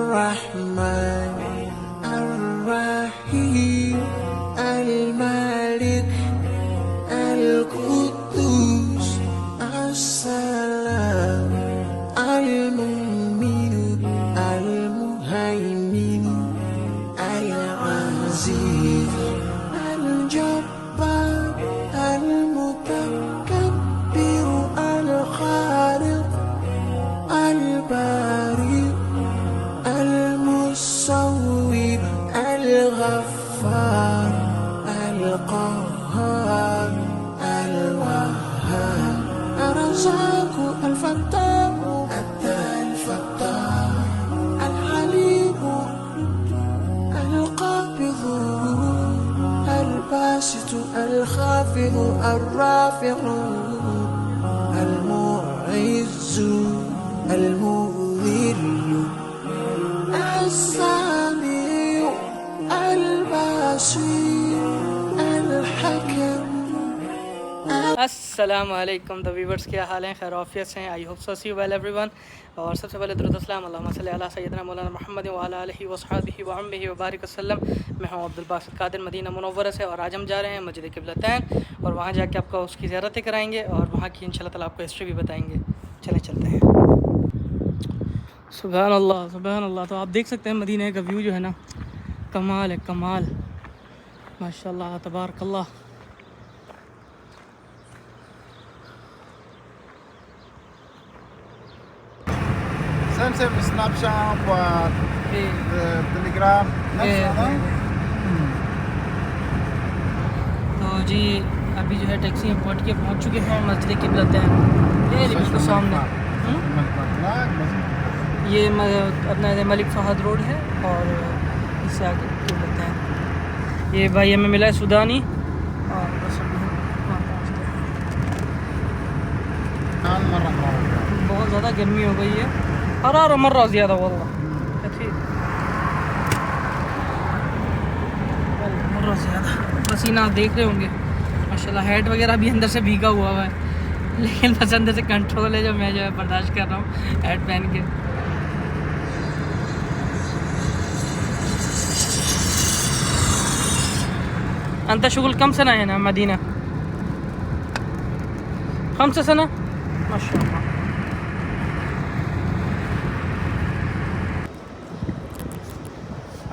الرحمن الرحيم الملك القدوس السلام المؤمن المهيمن العزيز الجبار المتكبر الخالق البارئ المصور الغفار القهار الوهاب الرزاق الفتاح الفتاح الحليم القابض الباسط الخافض الرافع المعز المذل السميع البصير الحكم. السلام علیکم دا ویورز، کیا حال ہیں؟ خیر عافیت سے ہیں؟ I hope so see well everyone. اور سب سے پہلے درود السلام اللہم صلی علی سیدنا مولانا محمد وعلی آلہ وصحبہ وعمہ وبارک وسلم. میں ہوں عبدالباسط قادر مدینہ منورہ سے، اور آج ہم جا رہے ہیں مسجد قبلتین، اور وہاں جا کے آپ کو اس کی زیارتیں کرائیں گے اور وہاں کی انشاءاللہ تعالیٰ آپ کو ہسٹری بھی بتائیں گے. چلیں چلتے ہیں. سبحان اللہ سبحان اللہ. تو آپ دیکھ سکتے ہیں مدینہ کا ویو جو ہے نا، کمال ہے کمال، ماشاء اللہ تبارک اللہ. سیم سناب شاپ اور ٹیلی گرام. تو جی ابھی جو ہے ٹیکسی میں پہنچ چکے ہیں مسجد قبلتین. یہ بالکل سامنے یہ اپنا ملک فہد روڈ ہے، اور اس سے آگے قبلتین. یہ بھائی ہمیں ملا ہے سودانی، اور بس بہت زیادہ گرمی ہو گئی ہے، حرارہ مرہ زیادہ واللہ مرہ زیادہ. پسینہ آپ دیکھ رہے ہوں گے ماشاءاللہ. ہیڈ وغیرہ بھی اندر سے بھیگا ہوا ہے، لیکن بس اندر سے کنٹرول ہے جو میں جو ہے برداشت کر رہا ہوں ہیڈ پہن کے. انت شغل کم سنة هنا مدینہ؟ 5 سنة ما شاء اللہ.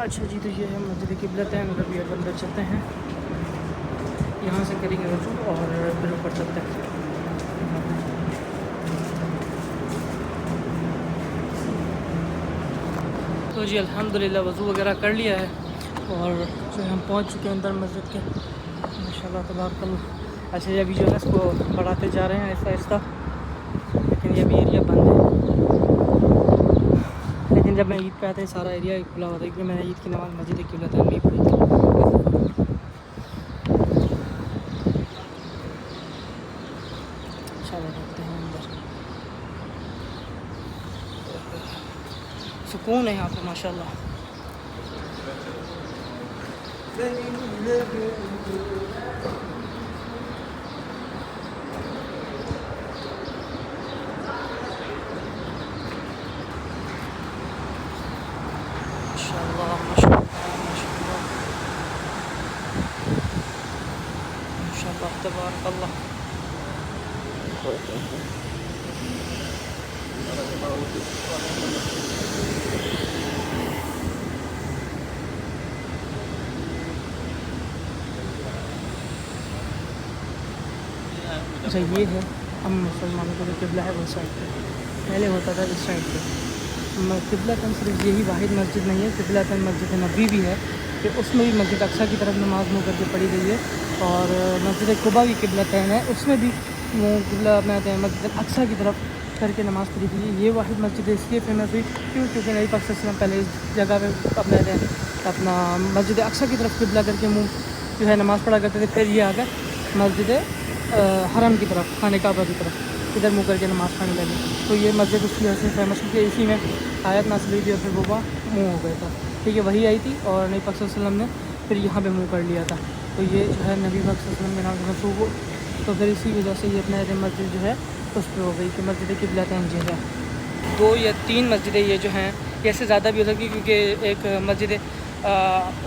اچھا جی، تو یہ ہے مسجد قبلتین. اور ابھی اندر چلتے ہیں، یہاں سے کریں گے وضو اور پھر اوپر چلتے ہیں. تو جی الحمدللہ وضو وغیرہ کر لیا ہے، اور جو ہم پہنچ چکے ہیں اندر مسجد کے. ماشاءاللہ تبارک اللہ. اچھا جی، ابھی جو ہے اس کو بڑھاتے جا رہے ہیں آہستہ آہستہ، لیکن یہ بھی ایریا بند ہے. لیکن جب میں عید پہ آتا ہے سارا ایریا کھلا ہوتا ہے، کیونکہ میں نے عید کی نماز مسجد قبلتین میں پڑھی تھی. چلو رکھتے ہیں اندر. سکون ہے یہاں پہ ماشاءاللہ. ماشاءاللہ تبارک اللہ. اچھا یہ ہے ہم مسلمانوں کو جو قبلہ ہے وہ سائڈ پہ، پہلے ہوتا تھا اس سائڈ پہ. قبلتین صرف یہی واحد مسجد نہیں ہے، قبلتین مسجد نبوی بھی ہے کہ اس میں بھی مسجد اقصی کی طرف نماز منہ کر کے پڑھی گئی ہے، اور مسجد قباء بھی قبلتین ہے، اس میں بھی قبلہ میں مسجد اقصی کی طرف کر کے نماز پڑھی گئی ہے. یہ واحد مسجد اس لیے فیمس ہوئی کیونکہ نبی پاک صلی اللہ علیہ وسلم پہلے اس جگہ پہ اپنا مسجد اقصی کی طرف قبلہ کر کے منہ جو ہے نماز پڑھا کرتے تھے. پھر یہ آ گئے مسجد حرم کی طرف، خانہ کعبہ کی طرف ادھر منہ کر کے نماز پڑھنے لگے. تو یہ مسجد اس کی وجہ سے فیمس ہوئی کہ اسی میں آیت نازل ہوئی تھی اور پھر وہ منہ ہو گیا تھا. ٹھیک ہے، وہی آئی تھی اور نبی پاک صلی اللہ علیہ وسلم نے پھر یہاں پہ منہ کر لیا تھا. تو یہ جو ہے نبی پاک صلی اللہ علیہ وسلم کے نام سے منسوب ہو، تو پھر اسی وجہ سے یہ اپنا مسجد جو ہے اس پہ ہو گئی کہ مسجد قبلتین جو ہے. 2 یا 3 مسجدیں یہ جو ہیں یا اس سے زیادہ بھی ہو سکتی ہے، کیونکہ ایک مسجد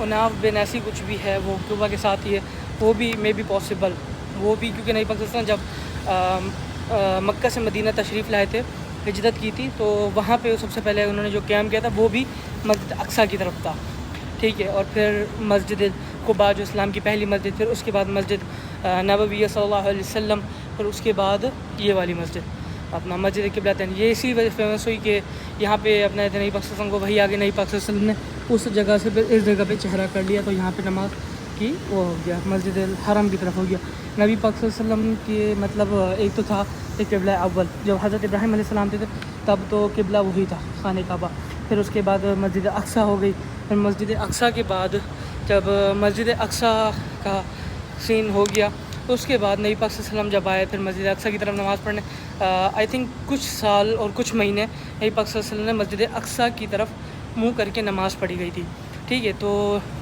عناف بن ایسی کچھ بھی ہے، وہ کعبہ کے ساتھ ہی ہے، وہ بھی مے بی پاسبل، وہ بھی کیونکہ نبی پاک صلی اللہ علیہ وسلم جب مکہ سے مدینہ تشریف لائے تھے، ہجرت کی تھی، تو وہاں پہ سب سے پہلے انہوں نے جو قیام کیا تھا وہ بھی مسجد اقصیٰ کی طرف تھا، ٹھیک ہے. اور پھر مسجد قباء جو اسلام کی پہلی مسجد، پھر اس کے بعد مسجد نبویہ صلی اللہ علیہ وسلم، پھر اس کے بعد یہ والی مسجد اپنا مسجد قبلتین. یہ اسی وجہ فیمس ہوئی کہ یہاں پہ اپنا نبی پاک صلی اللہ علیہ وسلم کو وہی آگے نبی پاک صلی اللہ علیہ وسلم نے اس جگہ سے پھر اس جگہ پہ چہرہ کر لیا، تو یہاں پہ نماز کی وہ ہو گیا، مسجد الحرم کی طرف ہو گیا. نبی پاک صلی اللہ علیہ وسلم کی مطلب ایک تو تھا کہ قبلہ اول، جب حضرت ابراہیم علیہ السلام تھے تب تو قبلہ وہی تھا خانہ کعبہ. پھر اس کے بعد مسجد اقصیٰ ہو گئی. پھر مسجد اقصیٰ کے بعد جب مسجد اقصیٰ کا سین ہو گیا تو اس کے بعد نبی پاک صلی اللہ علیہ وسلم جب آئے پھر مسجد اقصیٰ کی طرف نماز پڑھنے، آئی تھنک کچھ سال اور کچھ مہینے نبی پاک صلی اللہ علیہ وسلم نے مسجد اقصیٰ کی طرف منہ کر کے نماز پڑھی گئی تھی، ٹھیک ہے. تو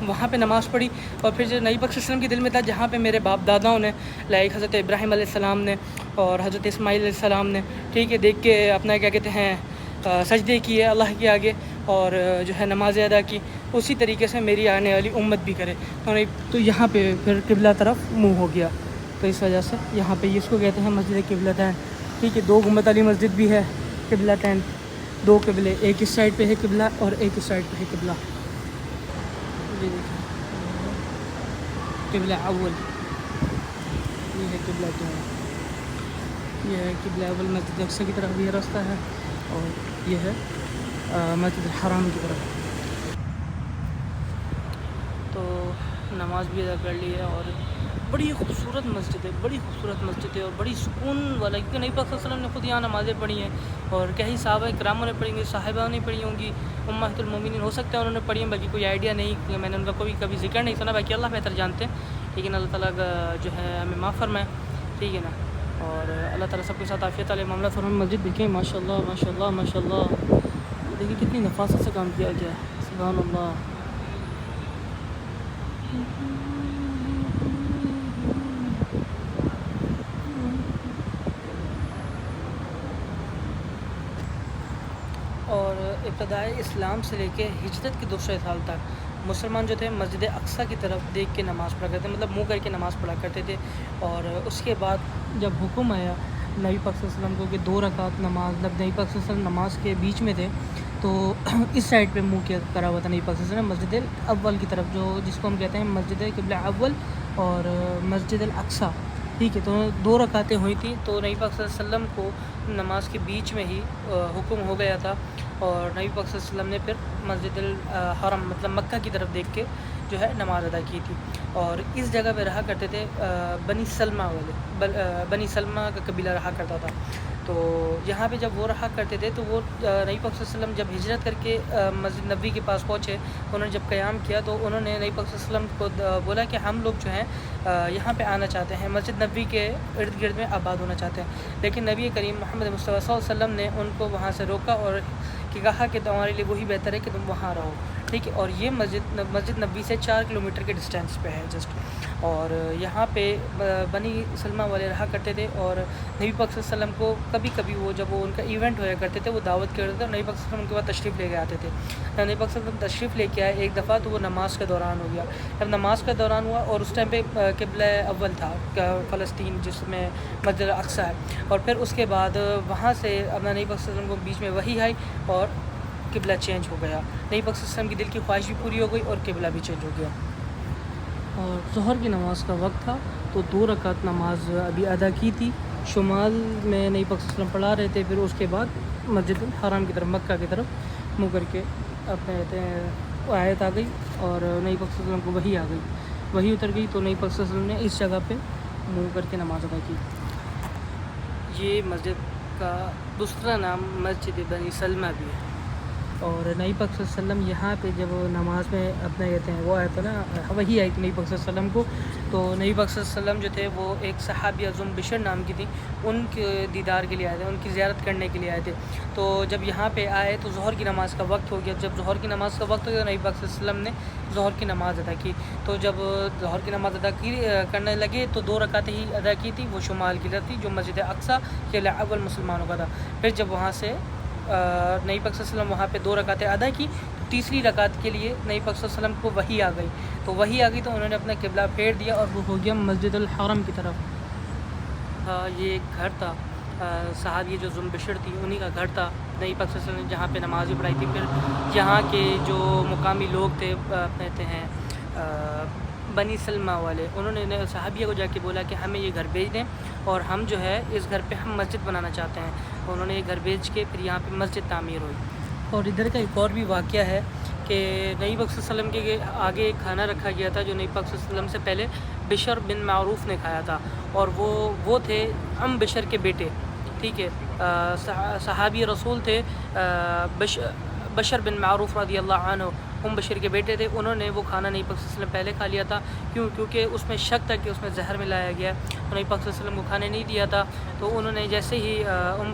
وہاں پہ نماز پڑھی، اور پھر جو نبی پاک صلی اللہ علیہ وسلم کے دل میں تھا جہاں پہ میرے باپ داداؤں نے، لائک حضرت ابراہیم علیہ السلام نے اور حضرت اسماعیل علیہ السلام نے، ٹھیک ہے، دیکھ کے اپنا کیا کہتے ہیں سجدے کیے اللہ کے آگے اور جو ہے نماز ادا کی، اسی طریقے سے میری آنے والی امت بھی کرے. تو یہاں پہ پھر قبلہ طرف منہ ہو گیا، تو اس وجہ سے یہاں پہ اس کو کہتے ہیں مسجد قبلتین، ٹھیک ہے. 2 گنبد والی مسجد بھی ہے قبلتین، 2 قبلے، ایک اس سائڈ پہ ہے قبلہ اور ایک اس سائڈ پہ ہے قبلہ. یہ دیکھیں قبلہ اول، یہ ہے قبلہ دوم، یہ ہے قبلہ اول مسجد اقصیٰ کی طرف یہ راستہ ہے، اور یہ ہے مسجد الحرام کی طرف. تو نماز بھی ادا کر لی ہے، اور بڑی خوبصورت مسجد ہے، بڑی خوبصورت مسجد ہے اور بڑی سکون والا، کیونکہ نبی پاک صلی اللہ علیہ وسلم نے خود یہاں نمازیں پڑھی ہیں، اور کہیں صحابہ کراموں نے پڑھی ہیں، صاحبہ نے پڑھی ہوں گی، امہات المومنین ہو سکتا ہے انہوں نے پڑھی ہیں، باقی کوئی آئیڈیا نہیں، کیونکہ میں نے ان کا کبھی ذکر نہیں سنا، باقی اللہ بہتر جانتے ہیں. لیکن اللہ تعالیٰ کا جو ہے ہمیں معاف فرمائے، ٹھیک ہے نا. اور اللہ تعالیٰ سب کے ساتھ عافیت علیہ معاملہ فرمائے. مسجد دیکھیں ماشاء اللہ ماشاء اللہ ماشاء اللہ، دیکھیے کتنی نفاست سے کام کیا گیا ہے، سبحان اللہ. اور ابتدائے اسلام سے لے کے ہجرت کے دوسرے سال تک مسلمان جو تھے مسجد اقصیٰ کی طرف دیکھ کے نماز پڑھا کرتے تھے، مطلب منہ کر کے نماز پڑھا کرتے تھے. اور اس کے بعد جب حکم آیا نبی پاک صلی اللہ علیہ وسلم کو کہ 2 رکعت نماز، جب نبی پاک صلی اللہ علیہ وسلم نماز کے بیچ میں تھے تو اس سائڈ پہ منہ کیا کرا ہوا تھا نبی پاک صلی اللہ علیہ وسلم مسجد اول کی طرف، جو جس کو ہم کہتے ہیں مسجد قبلہ اول اور مسجد الاقصیٰ، ٹھیک ہے. تو 2 رکعتیں ہوئی تھیں، تو نبی پاک صلی اللہ علیہ وسلم کو نماز کے بیچ میں ہی حکم ہو گیا تھا، اور نبی پاک صلی اللہ علیہ وسلم نے پھر مسجد الحرم مطلب مکہ کی طرف دیکھ کے جو ہے نماز ادا کی تھی. اور اس جگہ پہ رہا کرتے تھے بنی سلمہ والے، بنی سلمہ کا قبیلہ رہا کرتا تھا. تو یہاں پہ جب وہ رہا کرتے تھے تو وہ نبی پاک صلی اللہ علیہ وسلم جب ہجرت کر کے مسجد نبوی کے پاس پہنچے، انہوں نے جب قیام کیا تو انہوں نے نبی پاک صلی اللہ علیہ وسلم کو بولا کہ ہم لوگ جو ہیں یہاں پہ آنا چاہتے ہیں، مسجد نبوی کے ارد گرد میں آباد ہونا چاہتے ہیں. لیکن نبی کریم محمد مصطفیٰ صلی اللہ علیہ وسلم نے ان کو وہاں سے روکا اور کہا کہ تمہارے لیے وہی بہتر ہے کہ تم وہاں رہو، ٹھیک ہے. اور یہ مسجد نبوی سے 4 کلومیٹر کے ڈسٹینس پہ ہے جسٹ. اور یہاں پہ بنی سلمہ والے رہا کرتے تھے، اور نبی پاک صلی اللہ علیہ وسلم کو کبھی کبھی وہ جب وہ ان کا ایونٹ ہوا کرتے تھے وہ دعوت کرتے تھے، اور نبی پاک صلی اللہ علیہ وسلم ان کے بعد تشریف لے کے آتے تھے. نبی پاک صلی اللہ علیہ وسلم تشریف لے کے آئے ایک دفعہ، تو وہ نماز کا دوران ہو گیا. جب نماز کا دوران ہوا اور اس ٹائم پہ قبلہ اول تھا فلسطین جس میں مسجد اقصیٰ ہے، اور پھر اس کے بعد وہاں سے اپنا نبی پاک صلی اللہ علیہ وسلم کو بیچ میں وحی آئی اور قبلہ چینج ہو گیا. نبی پاک صلی اللہ علیہ وسلم کی دل کی خواہش بھی پوری ہو گئی اور قبلہ بھی چینج ہو گیا. اور ظہر کی نماز کا وقت تھا تو 2 رکعت نماز ابھی ادا کی تھی، شمال میں نبی پاک صلی اللہ علیہ وسلم پڑھا رہے تھے. پھر اس کے بعد مسجد الحرام کی طرف مکہ کی طرف منہ کر کے اپنے کہتے ہیں آیت آ گئی اور نبی پاک صلی اللہ علیہ وسلم کو وحی آ گئی، وحی اتر گئی تو نبی پاک صلی اللہ علیہ وسلم نے اس جگہ پہ منہ کر کے نماز ادا کی. یہ مسجد کا دوسرا نام مسجد بنی سلمہ بھی ہے. اور نبی پاک صلی اللہ علیہ وسلم یہاں پہ جب نماز میں اپنا کہتے ہیں وہ آیا تھا نا، وہی آئی تھی نبی پاک صلی اللہ علیہ وسلم کو، تو نبی پاک صلی اللہ علیہ وسلم جو تھے وہ ایک صحابیہ ذم بشر نام کی تھی، ان کے دیدار کے لیے آئے تھے، ان کی زیارت کرنے کے لیے آئے تھے. تو جب یہاں پہ آئے تو ظہر کی نماز کا وقت ہو گیا. جب ظہر کی نماز کا وقت ہو گیا تو نبی پاک صلی اللہ علیہ وسلم نے ظہر کی نماز ادا کی. تو جب ظہر کی نماز ادا کرنے لگے تو 2 رکعتیں ہی ادا کی تھی، وہ شمال کی طرف تھی جو مسجد اقصیٰ قبلہ اول مسلمانوں کا تھا. پھر جب وہاں سے نبی پاک صلی اللہ علیہ وسلم وہاں پہ 2 رکعتیں ادا کی. تیسری رکعت کے لیے نبی پاک صلی اللہ علیہ وسلم کو وحی آ گئی. تو وحی آ گئی تو انہوں نے اپنا قبلہ پھیر دیا اور وہ ہو گیا مسجد الحرم کی طرف. یہ ایک گھر تھا صحابی جو ذو بشر تھی انہی کا گھر تھا. نبی پاک صلی اللہ علیہ وسلم نے جہاں پہ نماز بھی پڑھائی تھی. پھر یہاں کے جو مقامی لوگ تھے کہتے ہیں بنی سلمہ والے, انہوں نے صحابیہ کو جا کے بولا کہ ہمیں یہ گھر بھیج دیں اور ہم جو ہے اس گھر پہ ہم مسجد بنانا چاہتے ہیں. انہوں نے یہ گھر بھیج کے پھر یہاں پہ مسجد تعمیر ہوئی. اور ادھر کا ایک اور بھی واقعہ ہے کہ نبی پاک صلی اللہ علیہ وسلم کے آگے ایک کھانا رکھا گیا تھا جو نبی پاک صلی اللہ علیہ وسلم سے پہلے بشر بن معروف نے کھایا تھا. اور وہ تھے بشر کے بیٹے, ٹھیک ہے, صحابی رسول تھے بشر بن معروف رضی اللہ عنہ, بشر کے بیٹے تھے. انہوں نے وہ کھانا نبی پاک صلی اللہ علیہ وسلم پہلے کھا لیا تھا. کیونکہ اس میں شک تھا کہ اس میں زہر ملایا گیا, تو نبی پاک صلی اللہ علیہ وسلم کو کھانے نہیں دیا تھا. تو انہوں نے جیسے ہی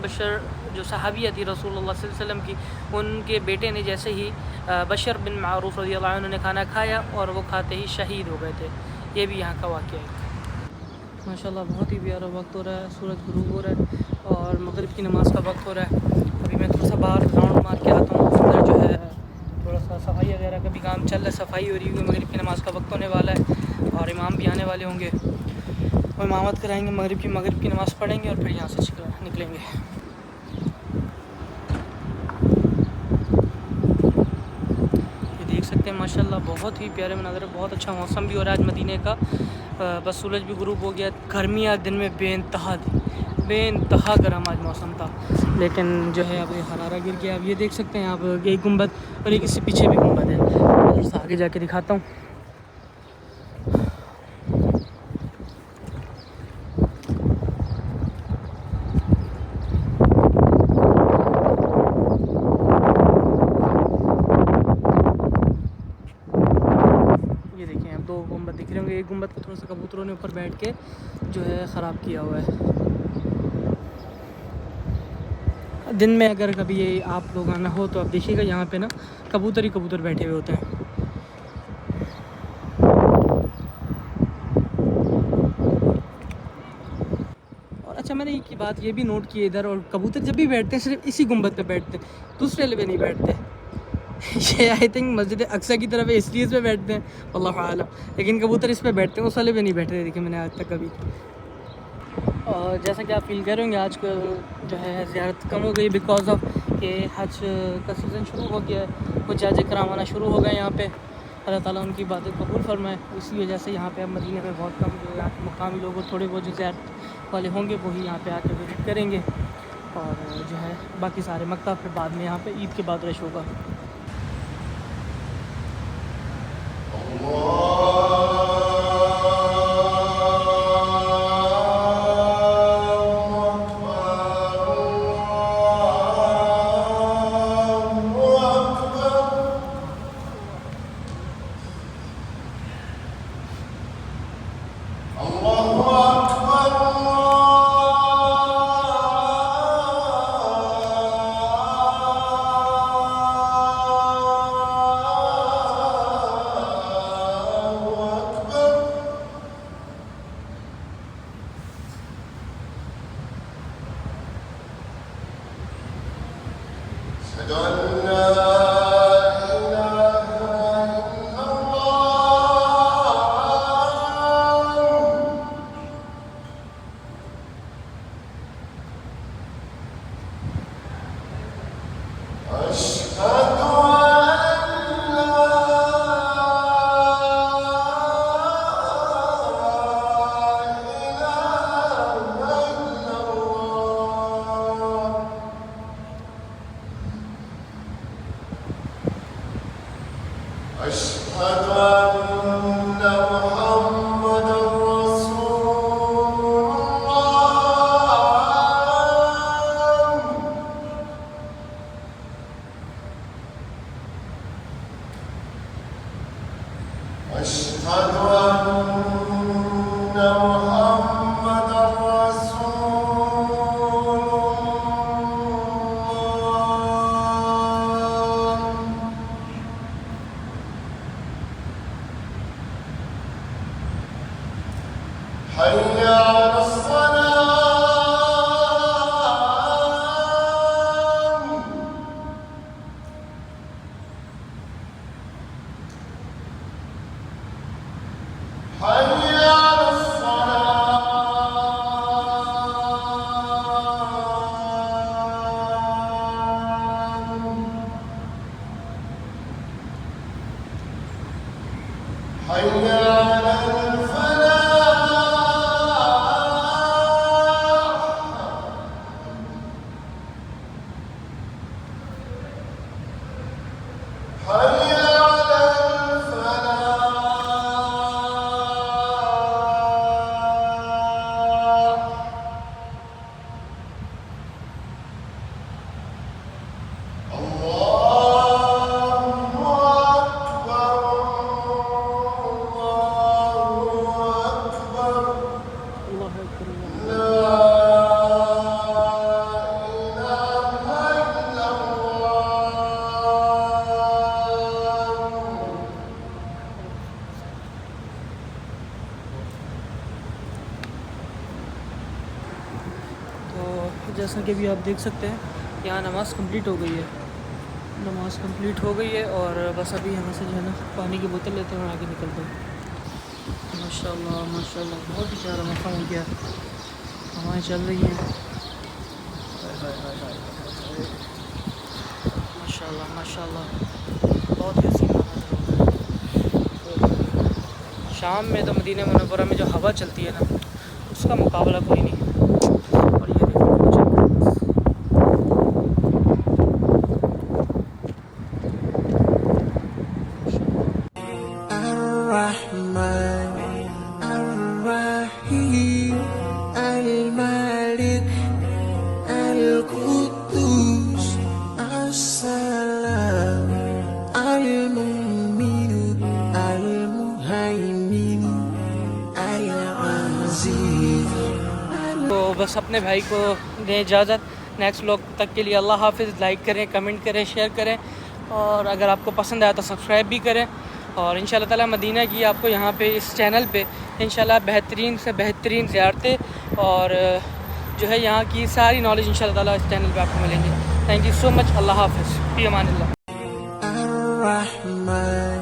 بشر جو صحابیہ تھی رسول اللہ صلی اللہ علیہ وسلم کی, ان کے بیٹے نے جیسے ہی بشر بن معروف رضی اللہ عنہ نے کھانا کھایا اور وہ کھاتے ہی شہید ہو گئے تھے. یہ بھی یہاں کا واقعہ ہے. ماشاءاللہ بہت ہی پیارا وقت ہو رہا ہے, سورج غروب ہو رہا ہے اور مغرب کی نماز کا وقت ہو رہا ہے. ابھی میں تھوڑا سا باہر راؤنڈ مار کے آتا ہوں. اندر جو ہے تھوڑا سا صفائی وغیرہ کا بھی کام چل رہا ہے, صفائی ہو رہی ہے. مغرب کی نماز کا وقت ہونے والا ہے اور امام بھی آنے والے ہوں گے. وہ امامت کرائیں گے مغرب کی نماز پڑھیں گے اور پھر یہاں سے نکلیں گے. یہ دیکھ سکتے ہیں ماشاءاللہ بہت ہی پیارے مناظر ہے. بہت اچھا موسم بھی ہو رہا ہے آج مدینے کا. بس سورج بھی غروب ہو گیا. گرمی آج دن میں بے انتہا گرم آج موسم تھا, لیکن جو ہے اب یہ حرارہ گر گیا. اب یہ دیکھ سکتے ہیں آپ ایک گنبد اور ایک اس سے پیچھے بھی گنبد ہے. ادھر سے آگے جا کے دکھاتا ہوں. یہ دیکھیں اب 2 گنبد دکھ رہے ہوں گے. ایک گنبد کو تھوڑا سا کبوتروں نے اوپر بیٹھ کے جو ہے خراب کیا ہوا ہے. دن میں اگر کبھی یہ آپ لوگ آنا ہو تو آپ دیکھیے گا یہاں پہ نا کبوتر ہی کبوتر بیٹھے ہوئے ہوتے ہیں. اور اچھا میں نے ایک بات یہ بھی نوٹ کی ادھر, اور کبوتر جب بھی بیٹھتے ہیں صرف اسی گنبد پہ بیٹھتے ہیں, دوسرے والے پہ نہیں بیٹھتے. یہ آئی تھنک مسجد اقصیٰ کی طرف اس لیے اس پہ بیٹھتے ہیں, واللہ اعلم, لیکن کبوتر اس پہ بیٹھتے ہیں, اس والے پہ نہیں بیٹھتے دیکھیں میں نے آج تک کبھی. اور جیسا کہ آپ فیل کریں گے آج کل جو ہے زیارت کم ہو گئی بیکاز آف کہ حج کا سیزن شروع ہو گیا ہے. کچھ حج کرام آنا شروع ہو گئے یہاں پہ. اللہ تعالیٰ ان کی باتیں قبول فرمائے. اسی وجہ سے یہاں پہ اب مدینے میں بہت کم جو یہاں کے مقامی لوگ اور تھوڑے بہت جو زیارت والے ہوں گے وہی یہاں پہ آ کے وزٹ کریں گے. اور جو ہے باقی سارے مکتب پھر بعد میں یہاں پہ عید کے بعد رش ہوگا. حي على الفلاح حي على الفلاح. اللہ اکبر اللہ. تو جیسا کہ ابھی آپ دیکھ سکتے ہیں یہاں نماز کمپلیٹ ہو گئی ہے. نماز کمپلیٹ ہو گئی ہے اور بس ابھی یہاں سے جو ہے نا پانی کی بوتل لیتے ہیں اور آگے نکلتے ہیں. ماشاء اللہ بہت ہی پیارا موسم ہو گیا. ہوائیں چل رہی ہیں. ماشاء اللہ بہت ہی حسین منظر ہو گیا. شام میں تو مدینہ منورہ میں جو ہوا چلتی ہے نا اس کا مقابلہ کوئی نہیں. اور یہ دیکھو الرحمن الرحيم الملك القدوس السلام المؤمن المهيمن العزيز. تو بس اپنے بھائی کو دیں اجازت. نیکسٹ ولاگ تک کے لیے اللہ حافظ. لائک کریں, کمنٹ کریں, شیئر کریں اور اگر آپ کو پسند آیا تو سبسکرائب بھی کریں. اور ان شاء اللہ تعالیٰ مدینہ کی آپ کو یہاں پہ اس چینل پہ انشاءاللہ بہترین سے بہترین زیارتیں اور جو ہے یہاں کی ساری نالج ان شاء اللہ تعالیٰ اس چینل پہ آپ کو ملیں گے. تھینک یو سو مچ. اللہ حافظ. فی امان اللہ. الرحمن